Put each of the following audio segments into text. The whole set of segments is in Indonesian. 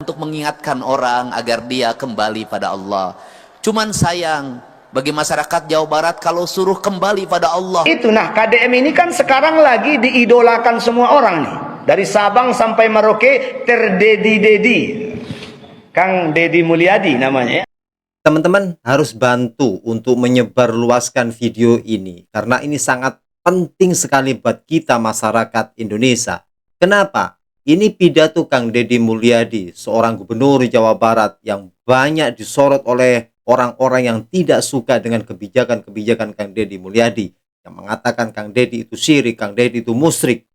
untuk mengingatkan orang agar dia kembali pada Allah. Cuman sayang bagi masyarakat Jawa Barat kalau suruh kembali pada Allah. Itu nah, KDM ini kan sekarang lagi diidolakan semua orang nih. Dari Sabang sampai Merauke terdedi-dedi. Kang Deddy Mulyadi namanya ya. Teman-teman harus bantu untuk menyebarluaskan video ini karena ini sangat penting sekali buat kita masyarakat Indonesia. Kenapa? Ini pidato Kang Deddy Mulyadi, seorang gubernur Jawa Barat yang banyak disorot oleh orang-orang yang tidak suka dengan kebijakan-kebijakan Kang Deddy Mulyadi, yang mengatakan Kang Deddy itu syirik, Kang Deddy itu musyrik.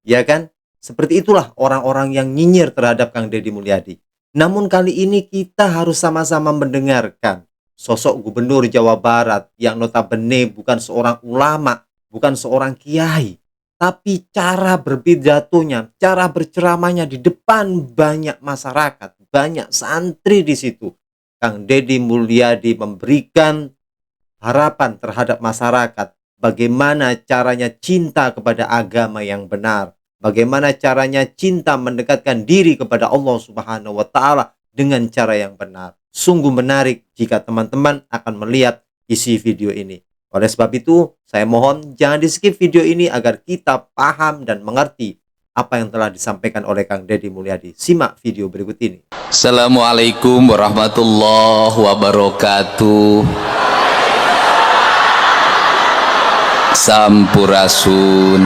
Ya kan? Seperti itulah orang-orang yang nyinyir terhadap Kang Deddy Mulyadi. Namun kali ini kita harus sama-sama mendengarkan sosok gubernur Jawa Barat yang notabene bukan seorang ulama, bukan seorang kiai, tapi cara berpidatonya, cara berceramahnya di depan banyak masyarakat, banyak santri di situ. Kang Deddy Mulyadi memberikan harapan terhadap masyarakat, bagaimana caranya cinta kepada agama yang benar, bagaimana caranya cinta mendekatkan diri kepada Allah Subhanahu wa Ta'ala dengan cara yang benar. Sungguh menarik jika teman-teman akan melihat isi video ini. Oleh sebab itu, saya mohon jangan di skip video ini agar kita paham dan mengerti apa yang telah disampaikan oleh Kang Deddy Mulyadi. Simak video berikut ini. Assalamualaikum warahmatullahi wabarakatuh. Sampurasun.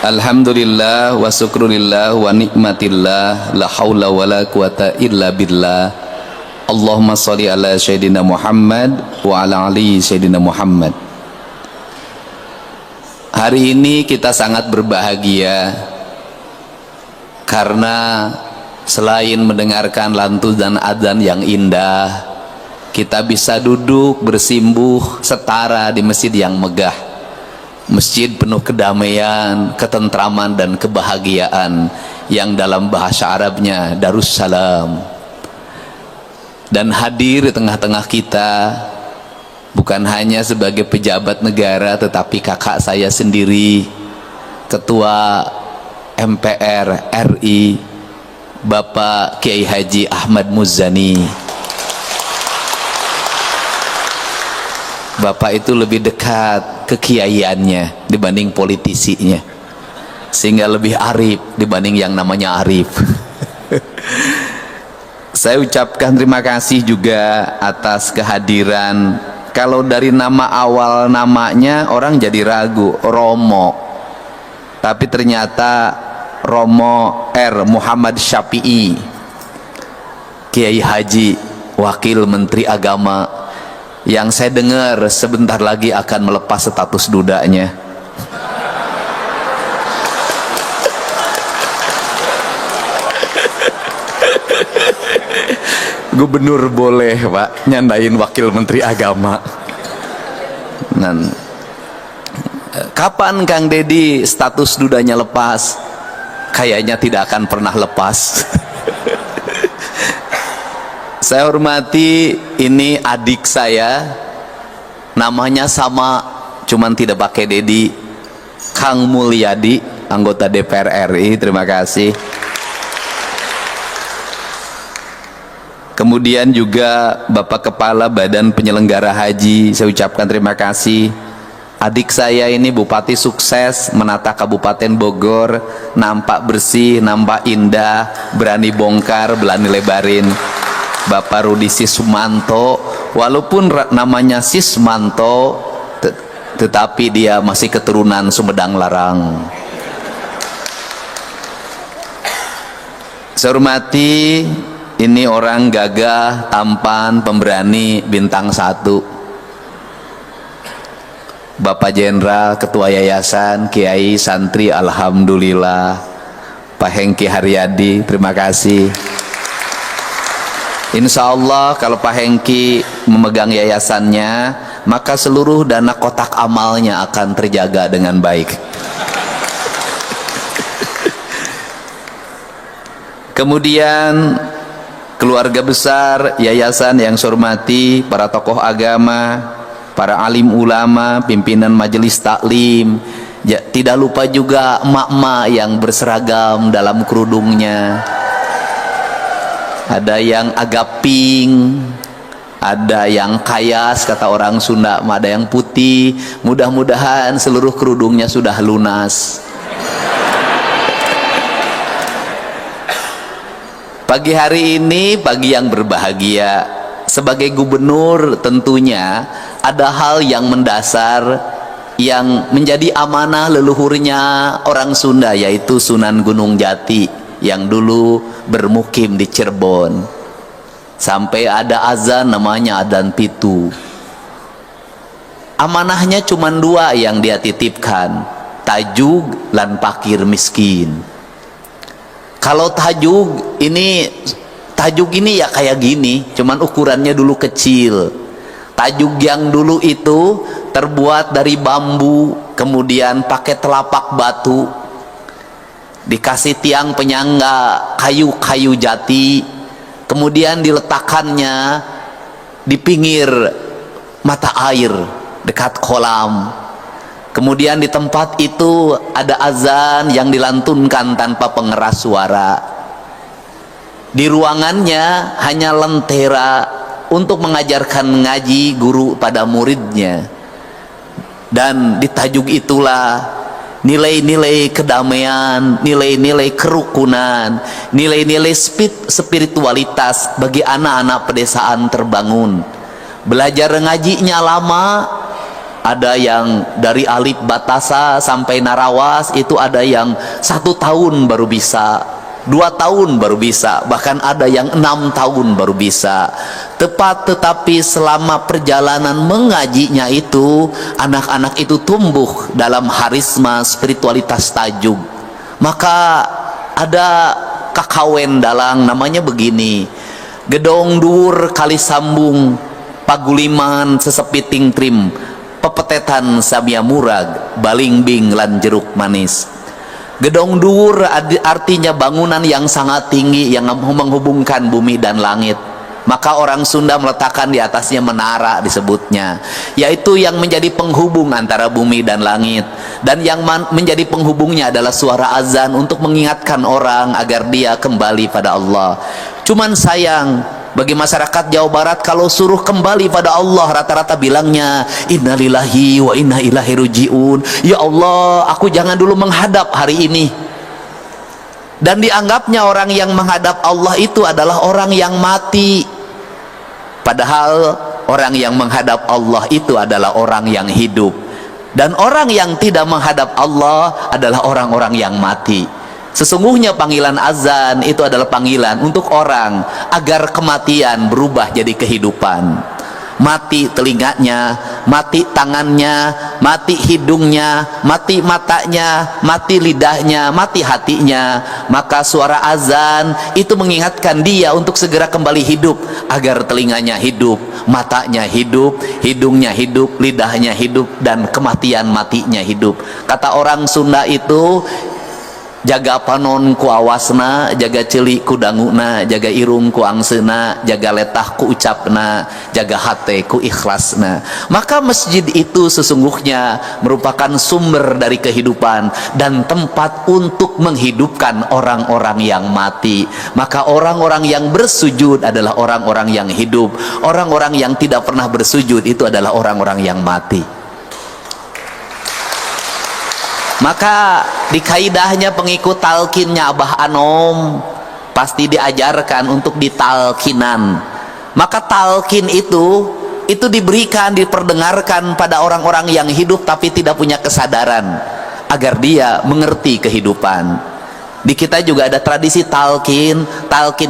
Alhamdulillah wa syukrulillah wa nikmatillah, la haula wa la quwata illa billah. Allahumma sholli ala Sayyidina Muhammad wa ala ali Sayyidina Muhammad. Hari ini kita sangat berbahagia karena selain mendengarkan lantunan dan adzan yang indah, kita bisa duduk bersimbuh setara di masjid yang megah, masjid penuh kedamaian, ketentraman dan kebahagiaan yang dalam bahasa Arabnya Darussalam. Dan hadir di tengah-tengah kita bukan hanya sebagai pejabat negara, tetapi kakak saya sendiri, Ketua MPR RI, Bapak Kiai Haji Ahmad Muzani. Bapak itu lebih dekat kekiaiannya dibanding politisinya, sehingga lebih arif dibanding yang namanya Arif. Saya ucapkan terima kasih juga atas kehadiran. Kalau dari nama awal namanya orang jadi ragu, Romo, tapi ternyata Romo R. Muhammad Syafi'i, Kiai Haji, Wakil Menteri Agama, yang saya dengar sebentar lagi akan melepas status dudanya. Gubernur boleh Pak nyandain Wakil Menteri Agama. Dan kapan Kang Deddy status dudanya lepas? Kayaknya tidak akan pernah lepas. Saya hormati, ini adik saya, namanya sama, cuman tidak pakai Deddy, Kang Mulyadi, anggota DPR RI. Terima kasih. Kemudian juga Bapak Kepala Badan Penyelenggara Haji, saya ucapkan terima kasih. Adik saya ini bupati sukses menata Kabupaten Bogor, nampak bersih, nampak indah, berani bongkar, berani lebarin. Bapak Rudi Sismanto, walaupun namanya Sismanto, tetapi dia masih keturunan Sumedang Larang. Saya hormati, ini orang gagah, tampan, pemberani, bintang 1. Bapak Jenderal, Ketua Yayasan, Kiai, Santri, Alhamdulillah. Pak Hengki Haryadi, terima kasih. Insya Allah kalau Pak Hengki memegang yayasannya, maka seluruh dana kotak amalnya akan terjaga dengan baik. Kemudian keluarga besar yayasan yang saya hormati, para tokoh agama, para alim ulama, pimpinan majelis taklim, ya, tidak lupa juga emak-emak yang berseragam dalam kerudungnya, ada yang agak pink, ada yang kayas kata orang Sunda, ada yang putih. Mudah-mudahan seluruh kerudungnya sudah lunas. Pagi hari ini pagi yang berbahagia. Sebagai gubernur tentunya ada hal yang mendasar yang menjadi amanah leluhurnya orang Sunda, yaitu Sunan Gunung Jati yang dulu bermukim di Cirebon. Sampai ada azan namanya adzan pitu. Amanahnya cuma dua yang dia titipkan, tajug dan fakir miskin. Kalau tajuk ini ya kayak gini, cuman ukurannya dulu kecil. Tajuk yang dulu itu terbuat dari bambu, kemudian pakai telapak batu, dikasih tiang penyangga kayu-kayu jati, kemudian diletakkannya di pinggir mata air dekat kolam. Kemudian di tempat itu ada azan yang dilantunkan tanpa pengeras suara. Di ruangannya hanya lentera untuk mengajarkan ngaji guru pada muridnya. Dan di tajuk itulah nilai-nilai kedamaian, nilai-nilai kerukunan, nilai-nilai spiritualitas bagi anak-anak pedesaan terbangun. Belajar ngajinya lama, ada yang dari alif batasa sampai narawas, itu ada yang 1 tahun baru bisa, 2 tahun baru bisa, bahkan ada yang 6 tahun baru bisa. Tetapi selama perjalanan mengajinya itu, anak-anak itu tumbuh dalam harisma spiritualitas tajuk. Maka ada kakawen dalang namanya begini, gedong dur kali sambung, paguliman sesepiting trim, pepetetan samia murag, balingbing lan jeruk manis. Gedong dur artinya bangunan yang sangat tinggi yang menghubungkan bumi dan langit. Maka orang Sunda meletakkan di atasnya menara disebutnya, yaitu yang menjadi penghubung antara bumi dan langit. Dan yang menjadi penghubungnya adalah suara azan untuk mengingatkan orang agar dia kembali pada Allah. Cuman sayang, bagi masyarakat Jawa Barat kalau suruh kembali pada Allah, rata-rata bilangnya innalillahi wa inna ilaihi rajiun. Ya Allah, aku jangan dulu menghadap hari ini. Dan dianggapnya orang yang menghadap Allah itu adalah orang yang mati. Padahal orang yang menghadap Allah itu adalah orang yang hidup. Dan orang yang tidak menghadap Allah adalah orang-orang yang mati. Sesungguhnya panggilan azan itu adalah panggilan untuk orang agar kematian berubah jadi kehidupan. Mati telinganya, mati tangannya, mati hidungnya, mati matanya, mati lidahnya, mati hatinya. Maka suara azan itu mengingatkan dia untuk segera kembali hidup, agar telinganya hidup, matanya hidup, hidungnya hidup, lidahnya hidup, dan kematian matinya hidup. Kata orang Sunda itu, jaga panon ku awasna, jaga celi ku danguna, jaga irung ku angsena, jaga letah ku ucapna, jaga hate ku ikhlasna. Maka masjid itu sesungguhnya merupakan sumber dari kehidupan dan tempat untuk menghidupkan orang-orang yang mati. Maka orang-orang yang bersujud adalah orang-orang yang hidup. Orang-orang yang tidak pernah bersujud itu adalah orang-orang yang mati. Maka di kaidahnya pengikut talkinnya Abah Anom pasti diajarkan untuk ditalkinan. Maka talkin itu diberikan, diperdengarkan pada orang-orang yang hidup tapi tidak punya kesadaran, agar dia mengerti kehidupan. Di kita juga ada tradisi talkin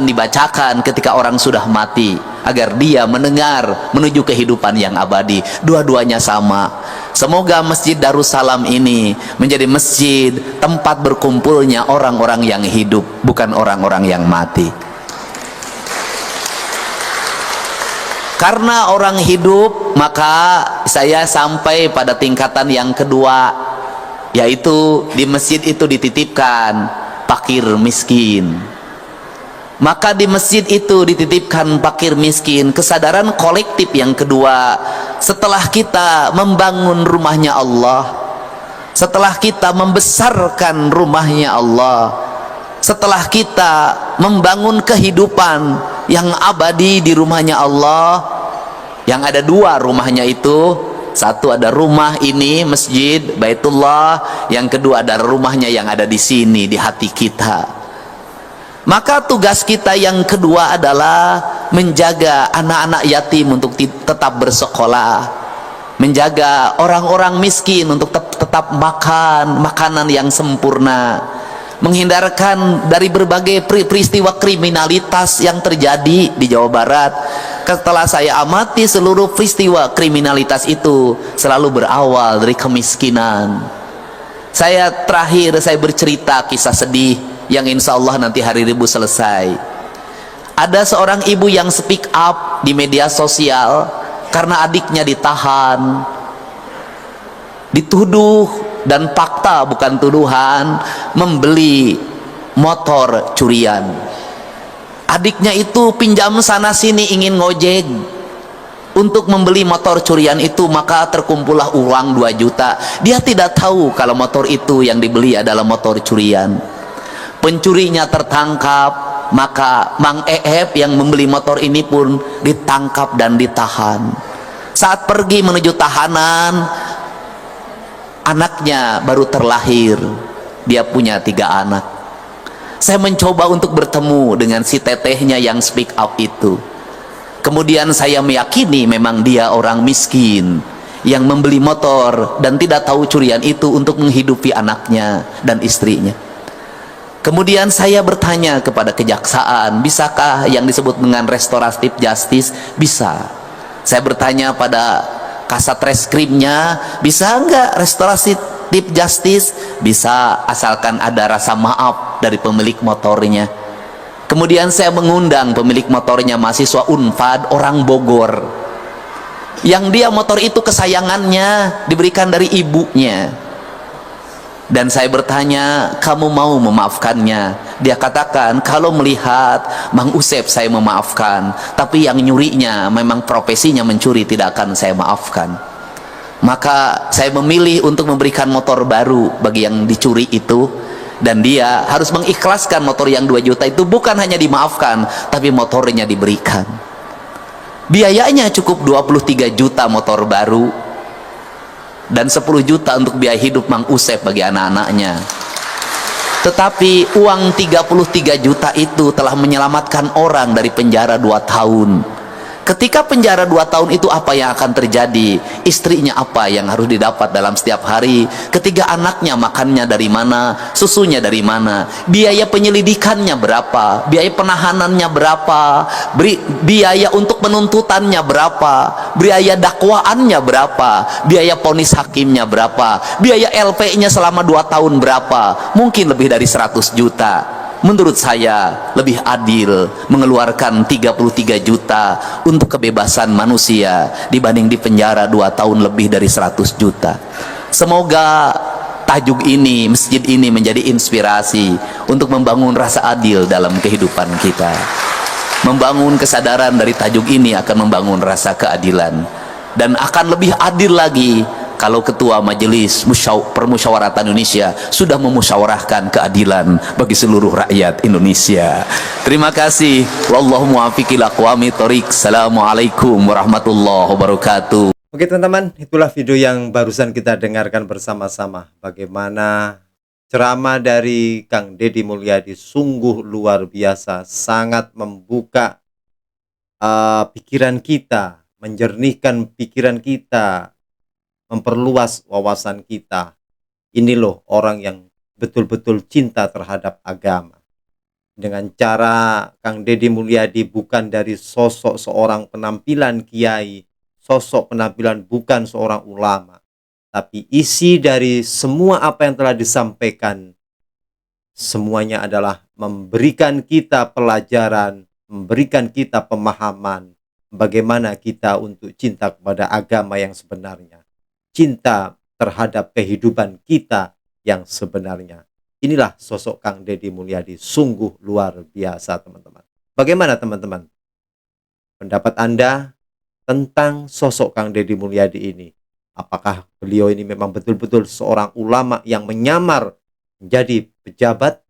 dibacakan ketika orang sudah mati, agar dia mendengar menuju kehidupan yang abadi. Dua-duanya sama. Semoga Masjid Darussalam ini menjadi masjid tempat berkumpulnya orang-orang yang hidup, bukan orang-orang yang mati. Karena orang hidup, maka saya sampai pada tingkatan yang kedua, yaitu di masjid itu dititipkan fakir miskin. Maka di masjid itu dititipkan fakir miskin, kesadaran kolektif yang kedua. Setelah kita membangun rumahnya Allah, setelah kita membesarkan rumahnya Allah, setelah kita membangun kehidupan yang abadi di rumahnya Allah, yang ada dua rumahnya itu, satu ada rumah ini masjid Baitullah, yang kedua ada rumahnya yang ada di sini di hati kita. Maka tugas kita yang kedua adalah menjaga anak-anak yatim untuk tetap bersekolah, menjaga orang-orang miskin untuk tetap makan makanan yang sempurna, menghindarkan dari berbagai peristiwa kriminalitas yang terjadi di Jawa Barat. Setelah saya amati, seluruh peristiwa kriminalitas itu selalu berawal dari kemiskinan. Saya bercerita kisah sedih yang insya Allah nanti hari Rabu selesai. Ada seorang ibu yang speak up di media sosial karena adiknya ditahan, dituduh, dan fakta bukan tuduhan, membeli motor curian. Adiknya itu pinjam sana sini ingin ngojek untuk membeli motor curian itu, maka terkumpullah uang 2 juta. Dia tidak tahu kalau motor itu yang dibeli adalah motor curian. Pencurinya tertangkap, maka Mang Eep yang membeli motor ini pun ditangkap dan ditahan. Saat pergi menuju tahanan, anaknya baru terlahir. Dia punya 3 anak. Saya mencoba untuk bertemu dengan si tetehnya yang speak up itu. Kemudian saya meyakini memang dia orang miskin yang membeli motor dan tidak tahu curian itu untuk menghidupi anaknya dan istrinya. Kemudian saya bertanya kepada kejaksaan, bisakah yang disebut dengan restoratif justice? Bisa. Saya bertanya pada kasat reskrimnya, bisa enggak restoratif justice? Bisa, asalkan ada rasa maaf dari pemilik motornya. Kemudian saya mengundang pemilik motornya, mahasiswa Unpad, orang Bogor, yang dia motor itu kesayangannya, diberikan dari ibunya. Dan saya bertanya, kamu mau memaafkannya? Dia katakan, kalau melihat Mang Usep saya memaafkan, tapi yang nyurinya memang profesinya mencuri, tidak akan saya maafkan. Maka saya memilih untuk memberikan motor baru bagi yang dicuri itu, dan dia harus mengikhlaskan motor yang 2 juta itu, bukan hanya dimaafkan, tapi motornya diberikan. Biayanya cukup 23 juta motor baru, dan 10 juta untuk biaya hidup Mang Usep bagi anak-anaknya. Tetapi uang 33 juta itu telah menyelamatkan orang dari penjara 2 tahun. Ketika penjara 2 tahun itu, apa yang akan terjadi? Istrinya apa yang harus didapat dalam setiap hari? Ketiga anaknya makannya dari mana? Susunya dari mana? Biaya penyelidikannya berapa? Biaya penahanannya berapa? Biaya untuk penuntutannya berapa? Biaya dakwaannya berapa? Biaya vonis hakimnya berapa? Biaya LP-nya selama 2 tahun berapa? Mungkin lebih dari 100 juta. Menurut saya lebih adil mengeluarkan 33 juta untuk kebebasan manusia dibanding di penjara 2 tahun lebih dari 100 juta. Semoga tajuk ini, masjid ini menjadi inspirasi untuk membangun rasa adil dalam kehidupan kita. Membangun kesadaran dari tajuk ini akan membangun rasa keadilan, dan akan lebih adil lagi kalau Ketua Majelis Permusyawaratan Indonesia sudah memusyawarahkan keadilan bagi seluruh rakyat Indonesia. Terima kasih. Wallahu muwaffiq ila aqwamit thoriq. Assalamualaikum warahmatullahi wabarakatuh. Oke teman-teman, itulah video yang barusan kita dengarkan bersama-sama. Bagaimana ceramah dari Kang Deddy Mulyadi sungguh luar biasa, sangat membuka pikiran kita, menjernihkan pikiran kita, memperluas wawasan kita. Ini loh orang yang betul-betul cinta terhadap agama. Dengan cara Kang Deddy Mulyadi bukan dari sosok seorang penampilan kiai, sosok penampilan bukan seorang ulama, tapi isi dari semua apa yang telah disampaikan, semuanya adalah memberikan kita pelajaran, memberikan kita pemahaman bagaimana kita untuk cinta kepada agama yang sebenarnya, cinta terhadap kehidupan kita yang sebenarnya. Inilah sosok Kang Deddy Mulyadi, sungguh luar biasa teman-teman. Bagaimana teman-teman pendapat Anda tentang sosok Kang Deddy Mulyadi ini? Apakah beliau ini memang betul-betul seorang ulama yang menyamar menjadi pejabat?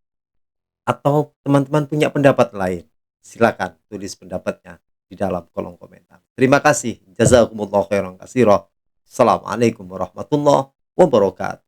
Atau teman-teman punya pendapat lain? Silakan tulis pendapatnya di dalam kolom komentar. Terima kasih. Jazakumullah khairan katsira. Assalamualaikum warahmatullahi wabarakatuh.